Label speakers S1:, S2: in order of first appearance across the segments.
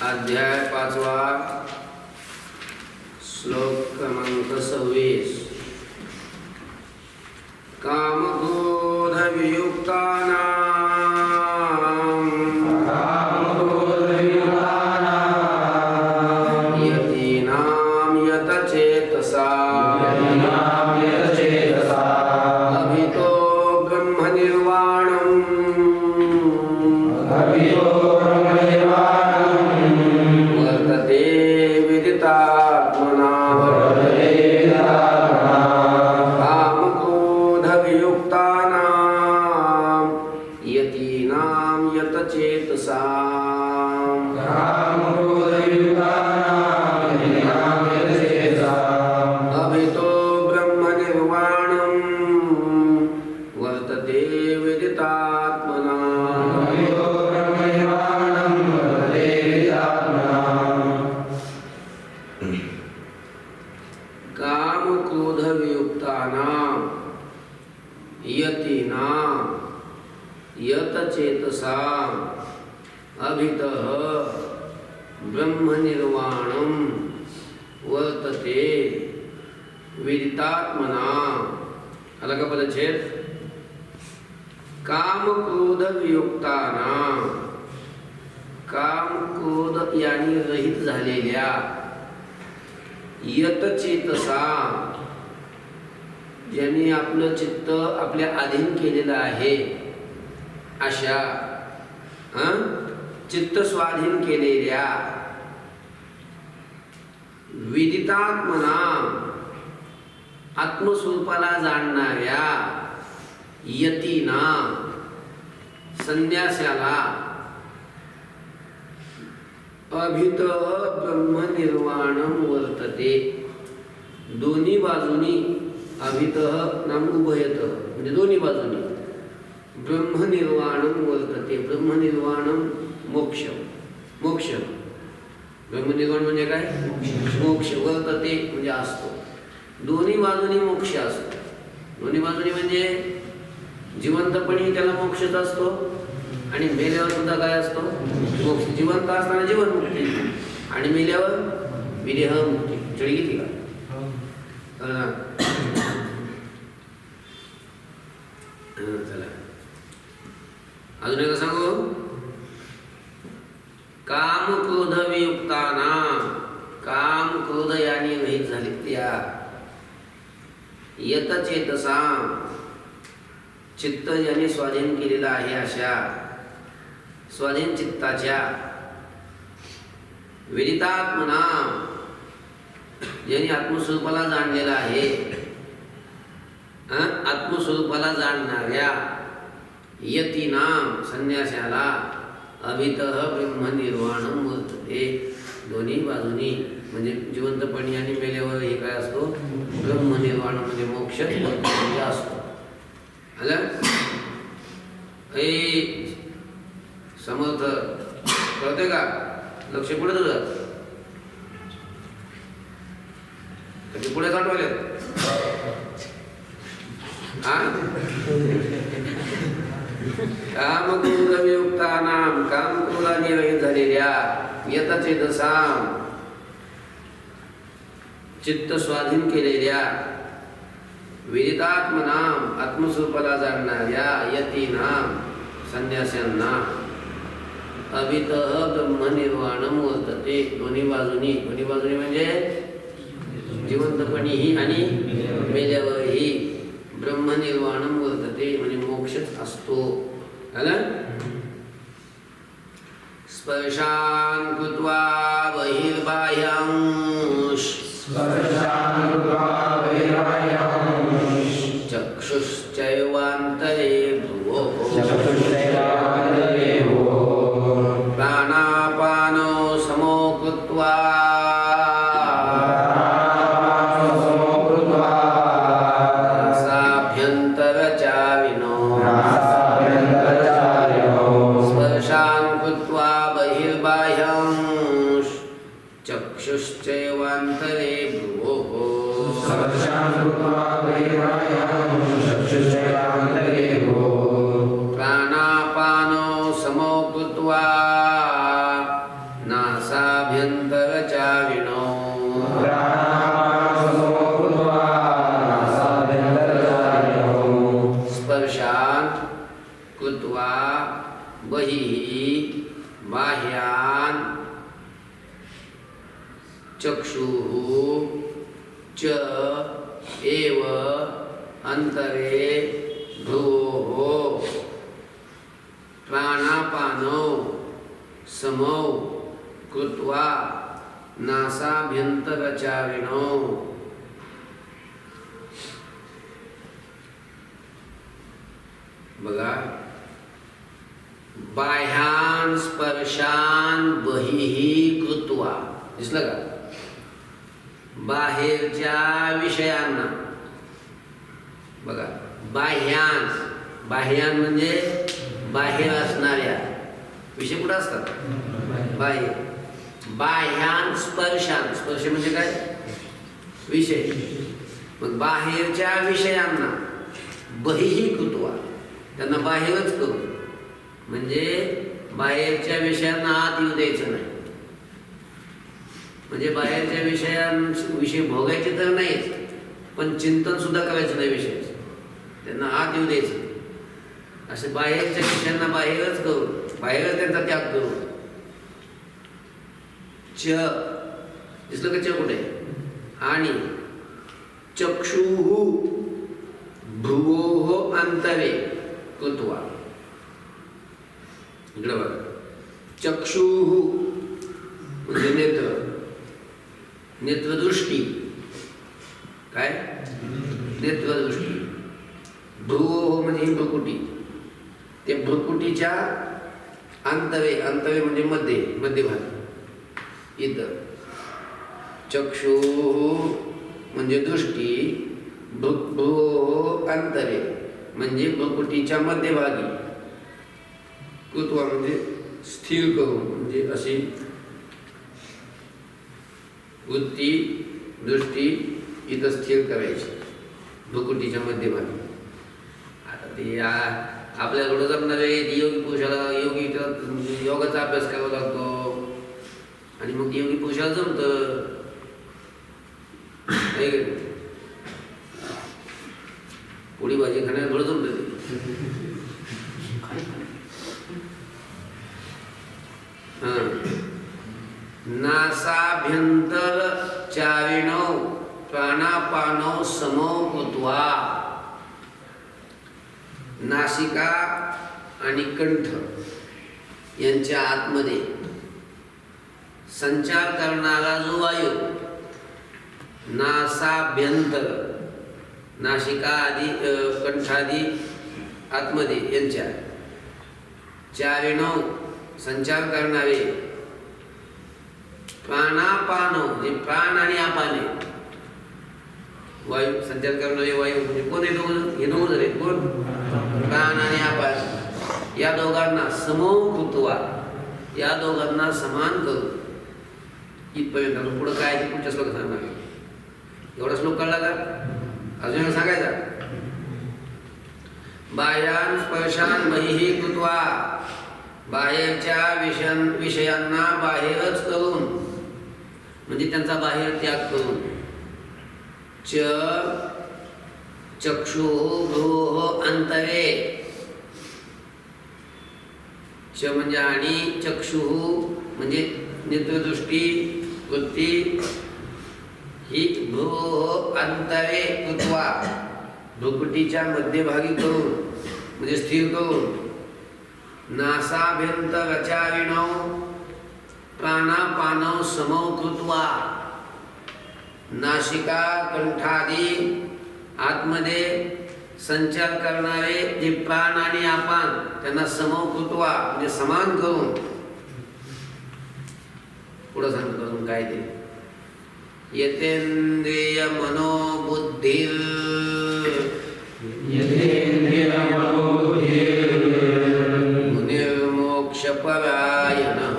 S1: अध्याय 5वा श्लोक क्रमांक 26 यतीनां यतचेतसा अभितो ब्रह्मनिर्वाणम् वर्तते विदितात्मना कामक्रोधवियुक्तानां यतीनां यतचेतसाम् अभितो ब्रह्मनिर्वाणम् वर्तते विदितात्मना कामक्रोधवियुक्तानां यतीनां यतचेतसाम् अभितः ब्रह्मनिर्वाणं वर्तते विदितात्मना. अलग पदच्छेद. काम क्रोध वियुक्तानां, काम क्रोध यांनी रहित झालेल्या यतचेतसा, ज्यांनी आपलं चित्त आपल्या अधीन केलेलं आहे अशा चित्त स्वाधीन केलेल्या विदितात्मना, आत्मस्वरूपाला जाणणाऱ्या यतीना, संन्यासाला अभित ब्रह्मनिर्वाणं वर्तते. दोन्ही बाजूनी अभित नाम उभयत म्हणजे दोन्ही बाजूनी ब्रह्मनिर्वाणं वर्तते. ब्रह्मनिर्वाणं मोक्ष. मोक्ष ब्रह्मनिर्वाण म्हणजे काय? मोक्ष. वर्तते म्हणजे असतो. दोन्ही बाजूनी मोक्ष असतो. दोन्ही बाजूनी म्हणजे जिवंतपणी त्याला मोक्षच असतो आणि मेल्यावर सुद्धा काय असतो? मोक्ष. जिवंत असताना जीवनमुक्ती आणि मेल्यावर विदेह मुक्ती. चढी घेतली का? चला अजून एकदा सांगू. काम क्रोध वियुक्तानां, काम क्रोध यांनी रहित झालेल्या यतचेतसां, चित्त ज्यांनी स्वाधीन केलेलं आहे अशा स्वाधीन चित्ताच्या विदितात्मना, ज्यांनी आत्मस्वरूपाला जाणलेलं आहे, आत्मस्वरूपाला जाणणाऱ्या यतीनां, संन्यासाला अभितः ब्रह्मनिर्वाणं वर्तते. दोन्ही बाजूनी म्हणजे जिवंतपणी आणि मेल्यावर हे काय असतो? ब्रह्मनिर्वाण म्हणजे मोक्ष म्हणजे असतो. आलं? हे समर्थ कळते का? लक्ष पुढे तुझं कधी पुढे साठवले? कामक्रोधवियुक्तानां, कामक्रोधाने रहित झालेल्या यतचेतसां, चित्त स्वाधीन केलेल्या विदितात्मनां, आत्मस्वरूपाला जाणणाऱ्या यतीनां, संन्यासांना अभितः ब्रह्मनिर्वाणं वर्तते. दोन्ही बाजूनी. दोन्ही बाजूनी म्हणजे जिवंतपणीही आणि मेल्यावरही ब्रह्मनिर्वाणं वर्तते म्हणजे मोक्षच असतो. आलं? स्पर्शान् कृत्वा बहिर्बाह्यांश चक्षुश्चैवान्तरे भ्रुवोः प्राणापानो समो कृत्वा चक्षुश्चैवान्तरे भ्रुवोः प्राणापानो समो कृत्वा नासाभ्यन्तरचारिणौ स्पर्शान् कृत्वा बहिः बाह्यान् चक्षुः च एव अंतरे भ्रुवोः प्राणापानौ समौ कृत्वा नासाभ्यन्तरचारिणौ. बघा, बाह्यान स्पर्शान बहिः कृत्वा, दिसलं का? बाहेरच्या विषयांना बघा, बाह्यान, बाह्यान म्हणजे बाहेर असणाऱ्या विषय कुठं असतात? बाह्य. बाह्यान स्पर्शान, स्पर्श म्हणजे काय? विषय. मग बाहेरच्या विषयांना बहिः कृत्वा, त्यांना बाहेरच करू, म्हणजे बाहेरच्या विषयांना आत येऊ द्यायचं नाही. म्हणजे बाहेरच्या विषय भोगायचे तर नाहीच, पण चिंतन सुद्धा करायचं नाही विषयाचं, त्यांना आत येऊ द्यायचं. असे बाहेरच्या विषयांना बाहेरच करू, बाहेरच त्यांचा त्याग करू. च, दिसलं का च कुठे? आणि चक्षुः भ्रुवोः अंतरे कृत्वा. इकडे बघा, चक्षुः म्हणजे नेत्र, नेत्रदृष्टी. काय? नेत्रदृष्टी. भ्रुवोः म्हणजे ही भ्रुकुटी, ते भ्रुकुटीच्या अंतरे, अंतरे म्हणजे मध्ये, मध्यभागी इथं. चक्षुः म्हणजे दृष्टी, भ्रुवोः अंतरे म्हणजे भ्रुकुटीच्या मध्यभागी, कृत्वा म्हणजे स्थिर करून, म्हणजे अशी वृत्ती दृष्टी इथं स्थिर करायची भ्रुकुटीच्या मध्यभागी. आता ते आपल्याकडं जमणार आहे, योगी पुरुषाला योगाचा अभ्यास करावा लागतो, आणि मग योगी पुरुषाला जमतं. पोळी भाजी खाण्याला थोडं जमतं ते. नासाभ्यन्तरचारिणौ प्राणापानौ समौ कृत्वा. नासिका आणि कंठ यांच्या आतमध्ये संचार करणारा जो वायू, नासाभ्यंतर, नासिका आदी कंठादी आतमध्ये यांच्या, चारिणौ संचार करणारे, प्राणापानो म्हणजे प्राण आणि आपाने वायू संचार करणारे वायू म्हणजे कोण? हे दोघं झाले. कोण? प्राण आणि आपान. या दोघांना समौ कृत्वा, या दोघांना समान करू. इथपर्यंत. पुढं काय ते पुढच्या श्लोकात सांगणार. एवढा श्लोक कळला का? अजून सांगायचा. बाह्यान स्पर्शान बहिः कृत्वा, बाहेरच्या विषयांना बाहेरच करून, म्हणजे त्यांचा बाहेर त्याग करून. च चक्षुः भ्रुवोः अंतरे, च म्हणजे आणि, चक्षुः म्हणजे नेत्रदृष्टी वृत्ती, ही भ्रुवोः अंतरे कृत्वा भ्रुकुटीच्या मध्यभागी करून, म्हणजे स्थिर करून. नासाभ्यन्तरचारिणौ प्राणापानौ समौ कृत्वा, नासिका कंठादी आतमध्ये संचार करणारे जे प्राण आणि आपान त्यांना समौ कृत्वा म्हणजे समान करून. पुढं सांगतो अजून काय ते. यतेंद्रिय मनोबुद्धिर मुनिर्मोक्षपरायणः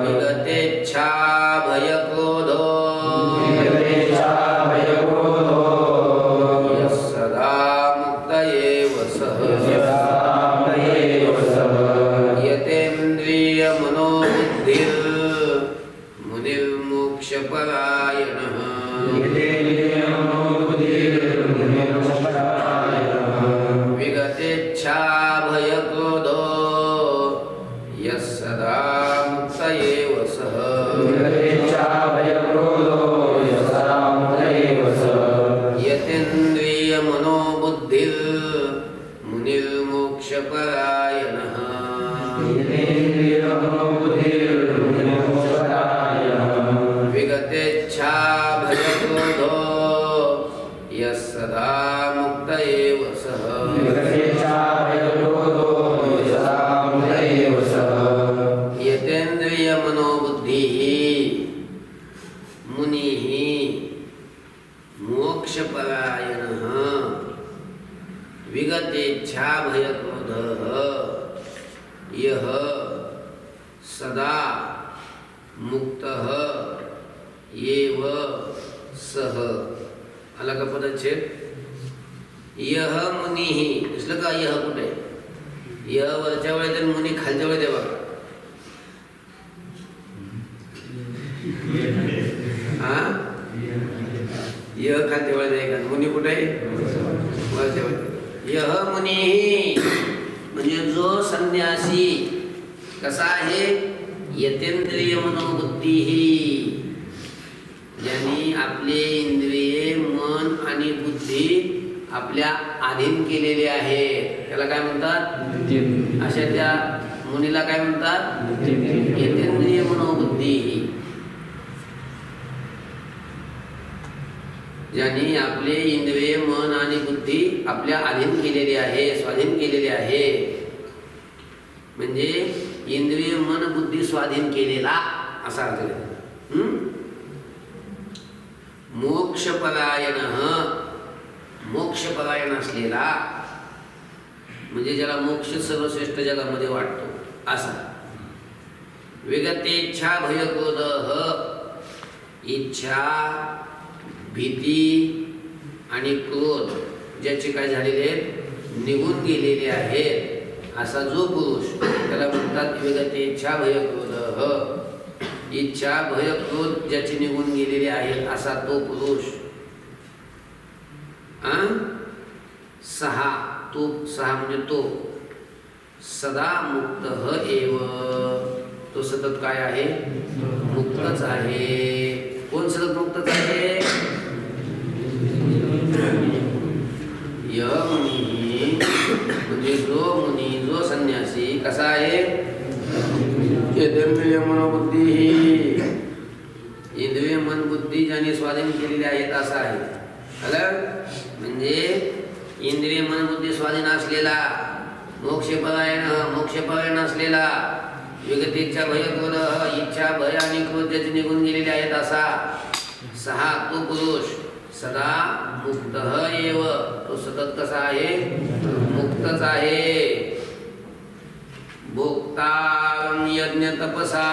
S1: विगतेच्छा भयक्रोधो यः सदा मुक्त एव सः. यतेन्द्रिय यतेन्द्रिय मनोबुद्धिर मुनिर्मोक्षपरायणः विगतेच्छा भयक्रोधो यः सदा मुक्त एव सः यतेन्द्रिय मनोबुद्धिर मुनिर्मोक्षपरायणः विगतेच्छा भयक्रोधो यः सदा मुक्त एव सः यतेन्द्रिय मनोबुद्धिः मुनिः मोक्षपरायणः विगतेच्छा भयक्रोधः यः सदा मुक्तः एव सः. आला का पदच्छेद? यह मुनिः दिसलं का? यह कुठे? यह वरच्या वेळेत आणि मुनी खालच्या वेळेत आहे बघा. हा यह खालच्या वेळेत आहे का? मुनी कुठे आहे? वरच्या वेळेत. यह मुनिः म्हणजे जो संन्यासी कसा आहे? यतेंद्रिय मनोबुद्धिः ज्यांनी आपले इंद्रिये मन आणि बुद्धी आपल्या अधीन केलेले आहे त्याला काय म्हणतात? अशा त्या मुनीला काय म्हणतात? यतेंद्रिय मनोबुद्धिः. ज्यांनी आपले इंद्रिय मन आणि बुद्धी आपल्या अधीन केलेली आहे, स्वाधीन केलेली आहे. म्हणजे इंद्रिय मन बुद्धी स्वाधीन केलेला असा अर्थ आहे. मोक्षपरायणः मोक्षपरायण असलेला म्हणजे ज्याला मोक्ष सर्वश्रेष्ठ जगामध्ये वाटतो असा. विगतेच्छा भयक्रोधः इच्छा भीती आणि क्रोध ज्याचे काय झालेले आहेत निघून गेलेले आहेत असा जो पुरुष त्याला म्हणतात विगतेच्छा भयक्रोधः. इच्छा भय क्रोध ज्याचे निघून गेलेले आहेत असा तो पुरुष. सहा तो सहा म्हणजे तो सदा मुक्तः एव तो सतत काय आहे? मुक्तच आहे. कोण सतत मुक्तच आहे? यह मुनी म्हणजे जो मुनी जो संन्यासी कसा आहे? यतेंद्रिय मनोबुद्धिः इंद्रिय मन बुद्धी ज्यांनी स्वाधीन केलेली आहेत असा आहे. म्हणजे इंद्रिय मन बुद्धी स्वाधीन असलेला मोक्षपरायण असलेला विगतेच्छा भय क्रोध इच्छा भय आणि क्रोध ज्याचे निघून गेलेले आहेत असा सहा तो पुरुष सदा मुक्तः एव तो सतत कसा आहे? मुक्तच आहे. भोक्ता यज्ञ तपसा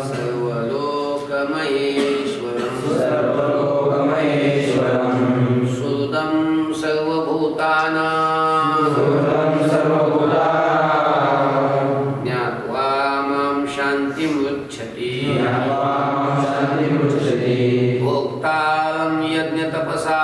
S1: सर्वलोकमहेश्वरं सुहृदं सर्वभूतानां ज्ञात्वा मां शान्तिमुच्यते. भोक्ता यज्ञ तपसा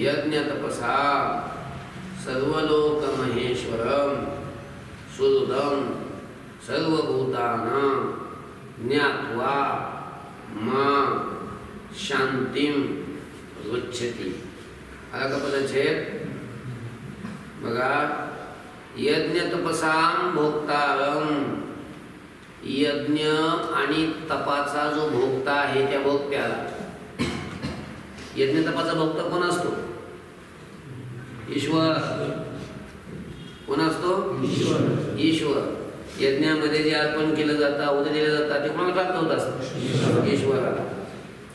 S1: यज्ञ तपसा सर्वलोकमहेश्वरं सुहृदं सर्वभूतानां ज्ञात्वा मां शांतिं रुच्छति. आला का पदच्छेद? बघा यज्ञ तपसां भोक्तारं यज्ञ आणि तपाचा जो भोक्ता आहे त्या भोक्त्याला. यज्ञ तपाचा भोक्ता कोण असतो? ईश्वर. कोण असतो? ईश्वर. यज्ञामध्ये जे अर्पण केलं जातं, उदय दिलं जातं, ते कोणाला प्राप्त होत असतं? ईश्वराला.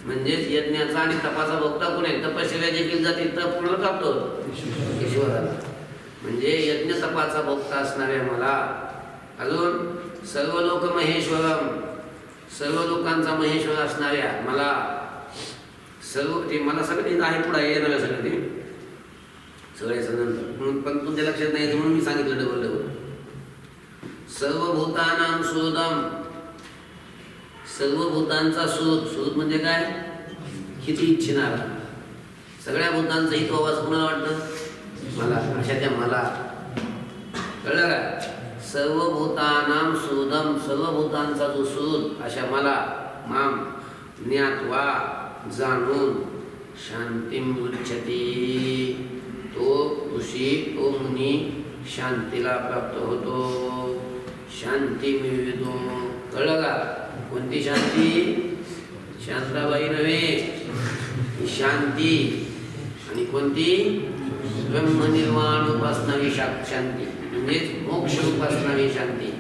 S1: म्हणजेच यज्ञाचा आणि तपाचा भोगता कोण आहे? तपश्चर्या जे केली जाते तप कोणाला प्राप्त होतं? ईश्वराला. म्हणजे यज्ञ तपाचा भोगता असणाऱ्या मला, अजून सर्व लोक महेश्वरम, सर्व लोकांचा महेश्वर असणाऱ्या मला, सर्व ते मला सगळे आहे पुढे येणार सगळं ते सगळ्याचं नंतर, म्हणून पण तुमच्या लक्षात नाही म्हणून मी सांगितलं डबल डबल. सर्व भूतानां सुहृदम, सर्व भूतांचा सुहृद. सुहृद म्हणजे काय? हित इच्छिणारा. सगळ्या भूतांचं हित व्हावं असं कोणाला वाटतं? मला. अशा त्या मला, कळलं का? सर्व भूतानां सुहृदम, सर्व भूतांचा जो सुहृद अशा मला, माम ज्ञात्वा जाणून, शांतीम उच्यते, तो ऋषी, तो मुनी शांतीला प्राप्त होतो, शांती मिळवितो. कळलं का? कोणती शांती? शांताबाई नव्हे, शांती. आणि कोणती? ब्रह्मनिर्वाण उपासनावी शांती, म्हणजेच मोक्ष उपासनावी शांती.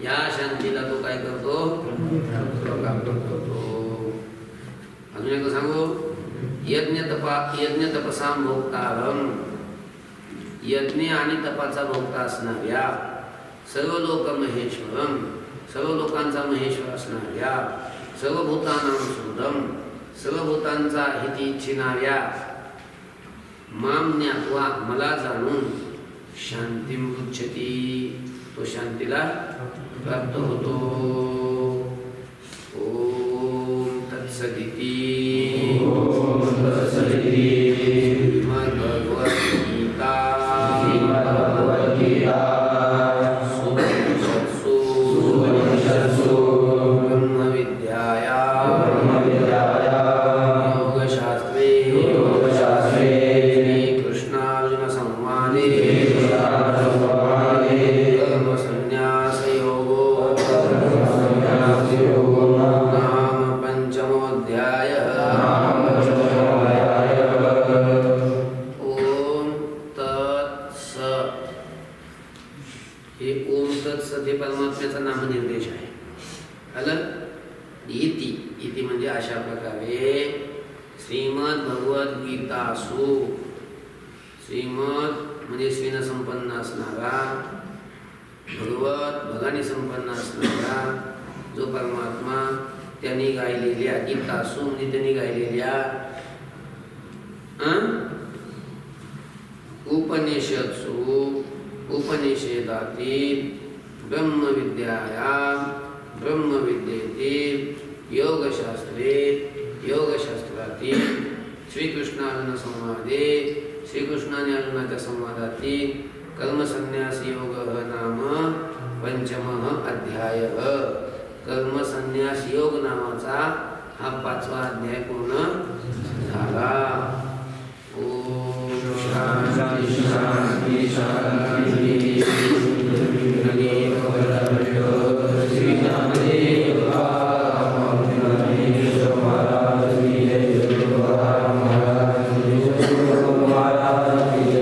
S1: या शांतीला तो काय करतो? प्राप्त करतो. अजून एक सांगू, यज्ञ तपसां भोक्तारम, यज्ञ आणि तपाचा भोक्ता असणाऱ्या, सर्व लोक महेश्वरम, सर्व लोकांचा महेश्वर असणाऱ्या, सर्व भूतानां सुहृदम, सर्व भूतांचा हित इच्छिणाऱ्या, माम ज्ञात्वा मला जाणून, शांतीम उच्यते, तो शांतीला प्राप्त होतो. ओम तत्सदिति. श्रीमद्भगवद्गीता परमात्म्याचा नामनिर्देश आहे. आलं? इति, इति म्हणजे अशा प्रकारे श्रीमद भगवद्गीतासु, श्रीमद म्हणजे श्रीनं संपन्न असणारा, भगवत भगाने संपन्न असणारा जो परमात्मा, त्यांनी गायलेल्या, गीतासु म्हणजे त्यांनी गायलेल्या उपनिषत्सु, उपनिषेदातील ब्रह्मविद्यायां ब्रह्मविद्येतील योगशास्त्रे, योगशास्त्रातील श्रीकृष्णार्जुन संवादे, श्रीकृष्णाने अर्जुनाच्या संवादातील कर्मसन्न्यास योग नाम पंचमः अध्याय. कर्मसन्न्यास योग नावाचा हा 5वा अध्याय पूर्ण झाला. ओम शांती शांती शांती.
S2: महाराज